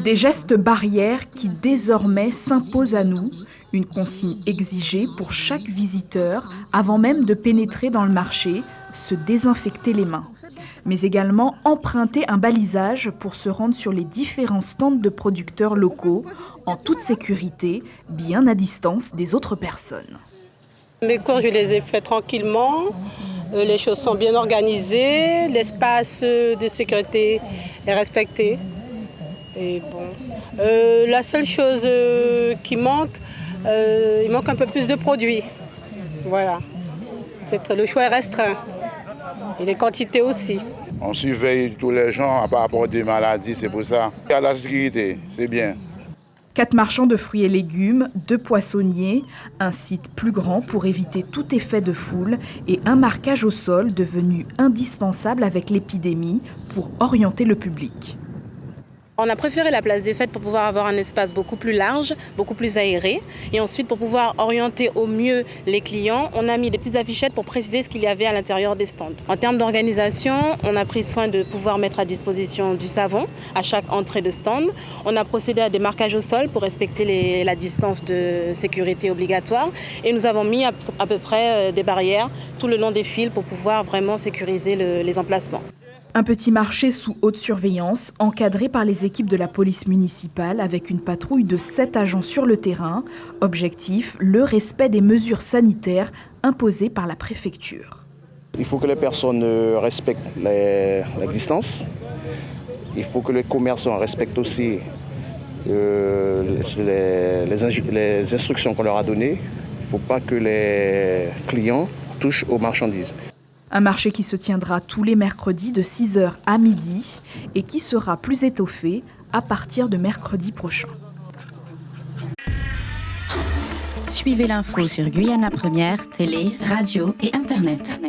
Des gestes barrières qui désormais s'imposent à nous, une consigne exigée pour chaque visiteur avant même de pénétrer dans le marché, se désinfecter les mains. Mais également emprunter un balisage pour se rendre sur les différents stands de producteurs locaux, en toute sécurité, bien à distance des autres personnes. Mes cours, je les ai faits tranquillement, les choses sont bien organisées, l'espace de sécurité est respecté. Et bon. La seule chose qui manque, il manque un peu plus de produits. Voilà. Le choix est restreint. Et les quantités aussi. On surveille tous les gens par rapport à des maladies, c'est pour ça. Il y a la sécurité, c'est bien. 4 marchands de fruits et légumes, 2 poissonniers, un site plus grand pour éviter tout effet de foule et un marquage au sol devenu indispensable avec l'épidémie pour orienter le public. On a préféré la place des fêtes pour pouvoir avoir un espace beaucoup plus large, beaucoup plus aéré. Et ensuite, pour pouvoir orienter au mieux les clients, on a mis des petites affichettes pour préciser ce qu'il y avait à l'intérieur des stands. En termes d'organisation, on a pris soin de pouvoir mettre à disposition du savon à chaque entrée de stand. On a procédé à des marquages au sol pour respecter la distance de sécurité obligatoire. Et nous avons mis à peu près des barrières tout le long des fils pour pouvoir vraiment sécuriser les emplacements. Un petit marché sous haute surveillance, encadré par les équipes de la police municipale avec une patrouille de 7 agents sur le terrain. Objectif, le respect des mesures sanitaires imposées par la préfecture. Il faut que les personnes respectent la distance. Il faut que les commerçants respectent aussi les instructions qu'on leur a données. Il ne faut pas que les clients touchent aux marchandises. Un marché qui se tiendra tous les mercredis de 6h à midi et qui sera plus étoffé à partir de mercredi prochain. Suivez l'info sur Guyana Première, télé, radio et internet.